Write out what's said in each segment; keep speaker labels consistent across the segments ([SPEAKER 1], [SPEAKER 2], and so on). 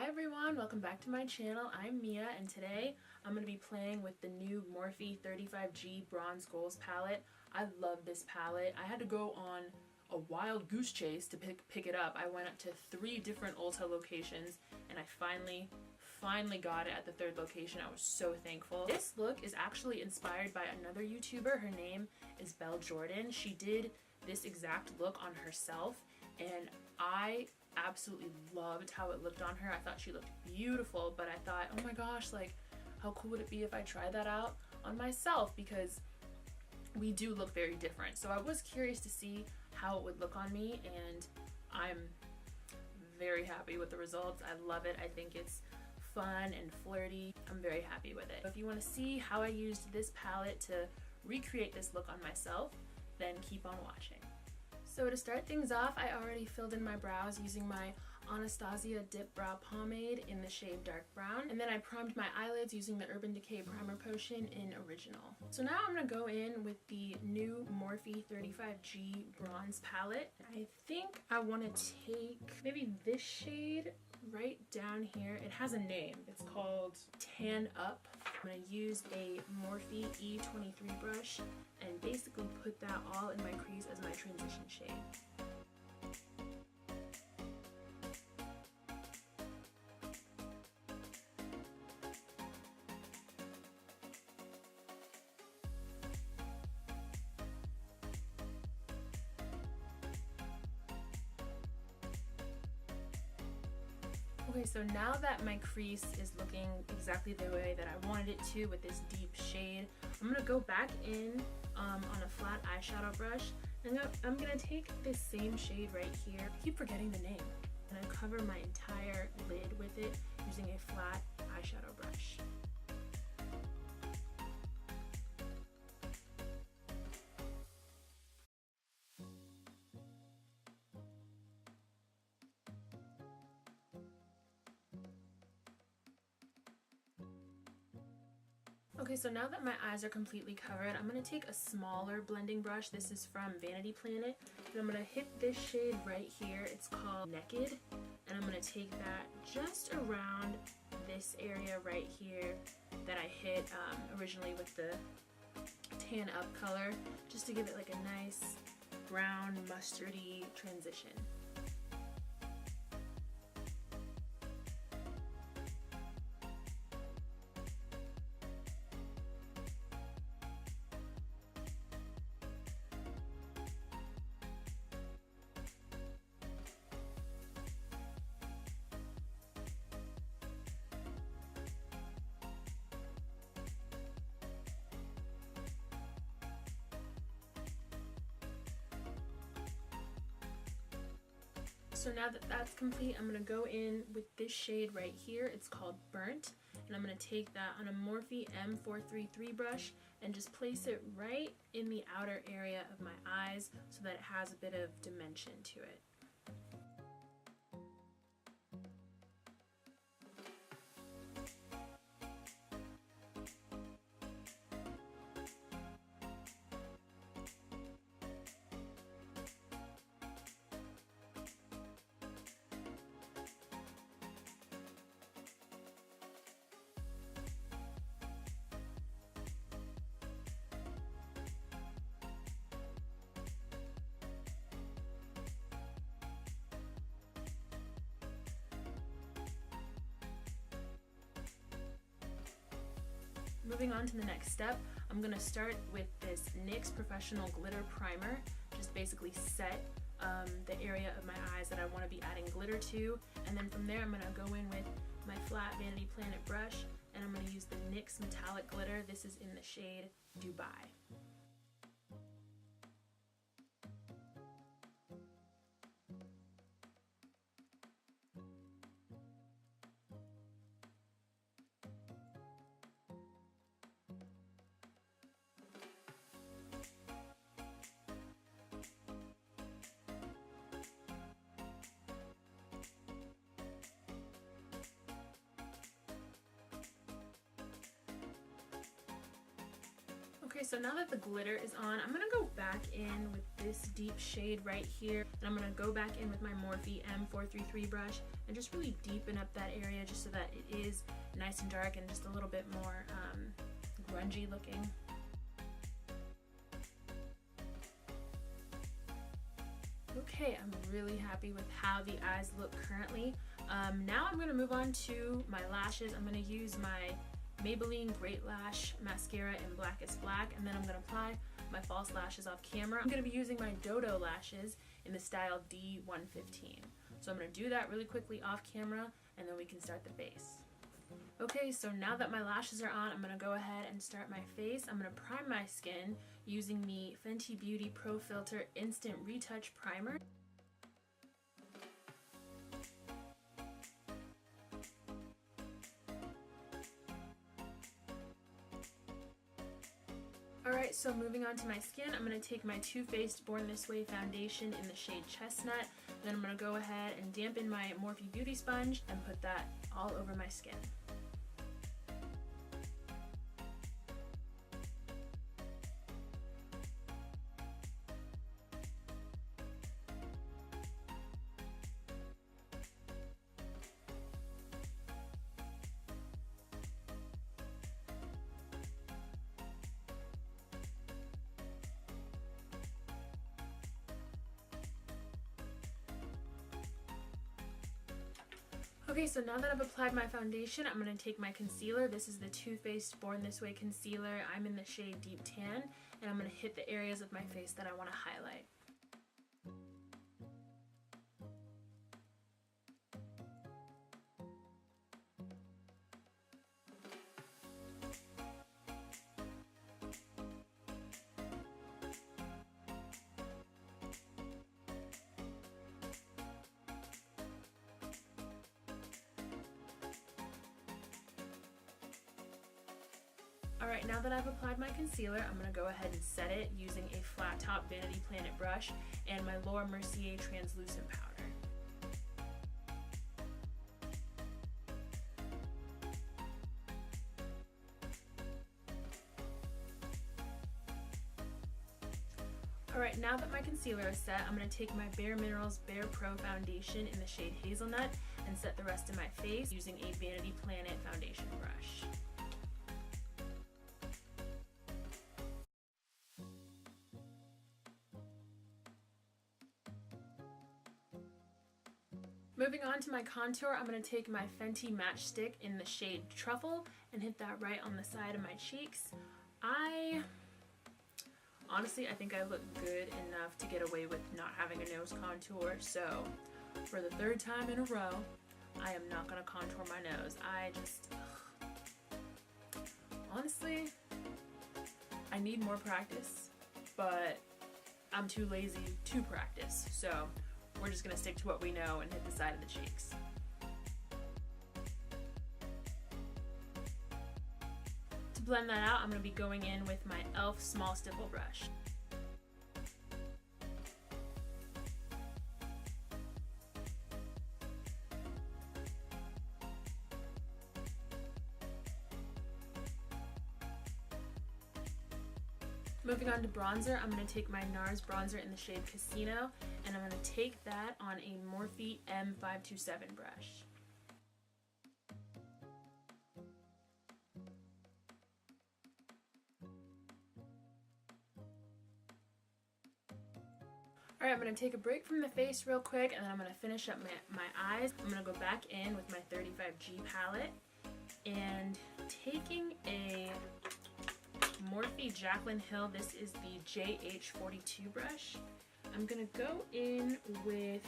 [SPEAKER 1] everyone, welcome back to my channel. I'm Mia and today I'm going to be playing with the new Morphe 35G Bronze Goals palette. I love this palette. I had to go on a wild goose chase to pick it up. I went up to 3 different Ulta locations and I finally got it at the 3rd location. I was so thankful. This look is actually inspired by another YouTuber. Her name is Belle Jorden. She did this exact look on herself and I absolutely loved how it looked on her. I thought she looked beautiful, but I thought, oh my gosh, like how cool would it be if I tried that out on myself, because we do look very different. So I was curious to see how it would look on me and I'm very happy with the results. I love it. I think it's fun and flirty. I'm very happy with it. If you want to see how I used this palette to recreate this look on myself, then keep on watching. So to start things off, I already filled in my brows using my Anastasia Dip Brow Pomade in the shade Dark Brown. And then I primed my eyelids using the Urban Decay Primer Potion in Original. So now I'm going to go in with the new Morphe 35G Bronze Palette. I think I want to take maybe this shade right down here. It has a name. It's called Tan Up. I'm going to use a Morphe E23 brush and basically put that all in my crease as my transition shade. Okay, so now that my crease is looking exactly the way that I wanted it to with this deep shade, I'm going to go back in on a flat eyeshadow brush and I'm going to take this same shade right here. I keep forgetting the name. And I cover my entire lid with it using a flat eyeshadow brush. Okay, so now that my eyes are completely covered, I'm going to take a smaller blending brush. This is from Vanity Planet. And I'm going to hit this shade right here. It's called Naked. And I'm going to take that just around this area right here that I hit originally with the Tan Up color, just to give it like a nice brown mustardy transition. So now that that's complete, I'm going to go in with this shade right here. It's called Burnt. And I'm going to take that on a Morphe M433 brush and just place it right in the outer area of my eyes so that it has a bit of dimension to it. Moving on to the next step, I'm going to start with this NYX Professional Glitter Primer. Just basically set the area of my eyes that I want to be adding glitter to. And then from there I'm going to go in with my flat Vanity Planet brush and I'm going to use the NYX Metallic Glitter. This is in the shade Dubai. Okay, so now that the glitter is on, I'm gonna go back in with this deep shade right here, and I'm gonna go back in with my Morphe M433 brush and just really deepen up that area just so that it is nice and dark and just a little bit more grungy looking. Okay, I'm really happy with how the eyes look currently. Now I'm gonna move on to my lashes. I'm gonna use my Maybelline Great Lash Mascara in Blackest Black, and then I'm going to apply my false lashes off camera. I'm going to be using my DoDo lashes in the style D115. So I'm going to do that really quickly off camera, and then we can start the face. Okay, so now that my lashes are on, I'm going to go ahead and start my face. I'm going to prime my skin using the Fenty Beauty Pro Filt'r Instant Retouch Primer. Alright, so moving on to my skin, I'm going to take my Too Faced Born This Way foundation in the shade Chestnut. Then I'm going to go ahead and dampen my Morphe Beauty Sponge and put that all over my skin. Okay, so now that I've applied my foundation, I'm going to take my concealer. This is the Too Faced Born This Way concealer. I'm in the shade Deep Tan, and I'm going to hit the areas of my face that I want to highlight. Alright, now that I've applied my concealer, I'm going to go ahead and set it using a flat top Vanity Planet brush and my Laura Mercier translucent powder. Alright, now that my concealer is set, I'm going to take my Bare Minerals Bare Pro foundation in the shade Hazelnut and set the rest of my face using a Vanity Planet foundation brush. Moving on to my contour, I'm going to take my Fenty matchstick in the shade Truffle and hit that right on the side of my cheeks. Honestly, I think I look good enough to get away with not having a nose contour, so for the third time in a row, I am not going to contour my nose. Honestly, I need more practice, but I'm too lazy to practice, so we're just going to stick to what we know and hit the side of the cheeks. To blend that out, I'm going to be going in with my e.l.f. small stipple brush. Moving on to bronzer, I'm going to take my Nars bronzer in the shade Casino, and I'm going to take that on a Morphe M527 brush. Alright, I'm going to take a break from the face real quick, and then I'm going to finish up my eyes. I'm going to go back in with my 35G palette, and taking a Morphe Jaclyn Hill, this is the JH42 brush. I'm going to go in with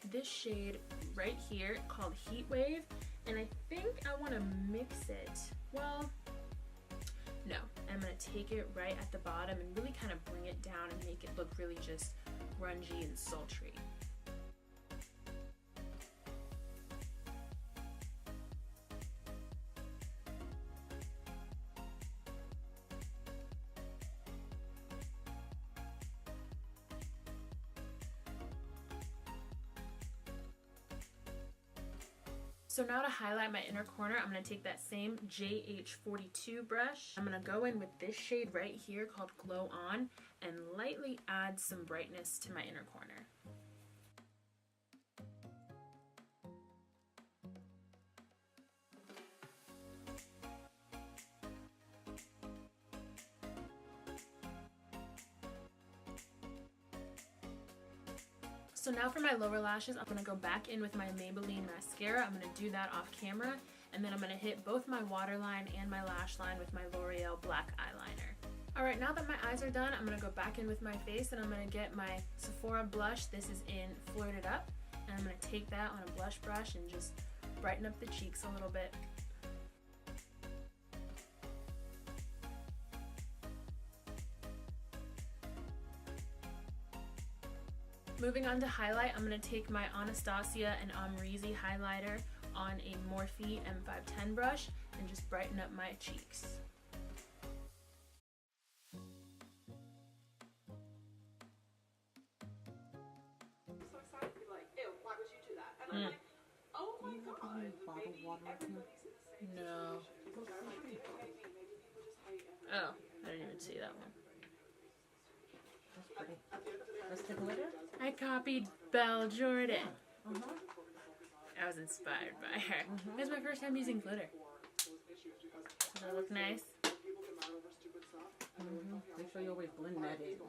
[SPEAKER 1] this shade right here called Heat Wave, and I think I want to mix it. Well, no, I'm going to take it right at the bottom and really kind of bring it down and make it look really just grungy and sultry. So now to highlight my inner corner, I'm going to take that same JH42 brush. I'm going to go in with this shade right here called Glow On and lightly add some brightness to my inner corner. So now for my lower lashes, I'm going to go back in with my Maybelline mascara. I'm going to do that off camera, and then I'm going to hit both my waterline and my lash line with my L'Oreal black eyeliner. Alright, now that my eyes are done, I'm going to go back in with my face, and I'm going to get my Sephora blush. This is in Flirted Up, and I'm going to take that on a blush brush and just brighten up the cheeks a little bit. Moving on to highlight, I'm going to take my Anastasia and Amrezy highlighter on a Morphe M510 brush and just brighten up my cheeks.
[SPEAKER 2] So excited to be like, ew, why would you do that? And I'm like, oh my god,
[SPEAKER 3] bottled water with you?
[SPEAKER 1] No. Oh, I didn't even see that one.
[SPEAKER 3] That's pretty. Let's take a look at it.
[SPEAKER 1] I copied Belle Jorden. I was inspired by her. It was my first time using glitter. Does that look nice?
[SPEAKER 3] Make sure you always blend that in.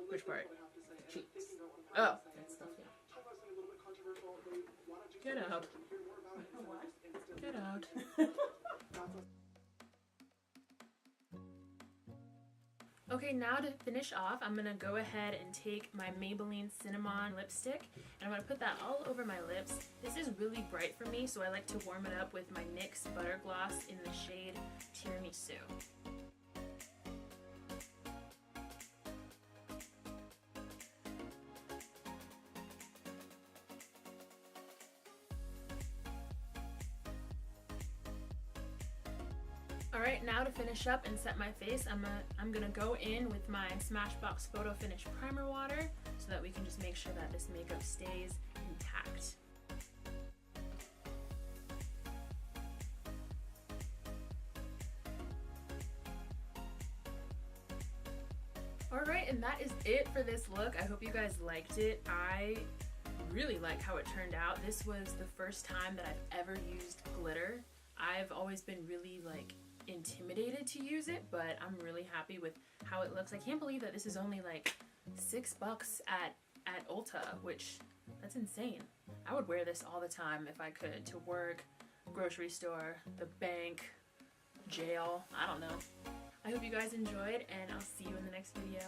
[SPEAKER 1] Which part?
[SPEAKER 3] The cheeks.
[SPEAKER 1] Oh.
[SPEAKER 3] That stuff, yeah.
[SPEAKER 1] Get out. Get out. Okay, now to finish off, I'm going to go ahead and take my Maybelline Cinnamon lipstick, and I'm going to put that all over my lips. This is really bright for me, so I like to warm it up with my NYX Butter Gloss in the shade Tiramisu. Alright, now to finish up and set my face, I'm gonna go in with my Smashbox Photo Finish Primer Water so that we can just make sure that this makeup stays intact. Alright, and that is it for this look. I hope you guys liked it. I really like how it turned out. This was the first time that I've ever used glitter. I've always been really intimidated to use it, but I'm really happy with how it looks. I can't believe that this is only like $6 at Ulta, which that's insane. I would wear this all the time if I could, to work, grocery store, the bank, jail, I don't know. I hope you guys enjoyed, and I'll see you in the next video.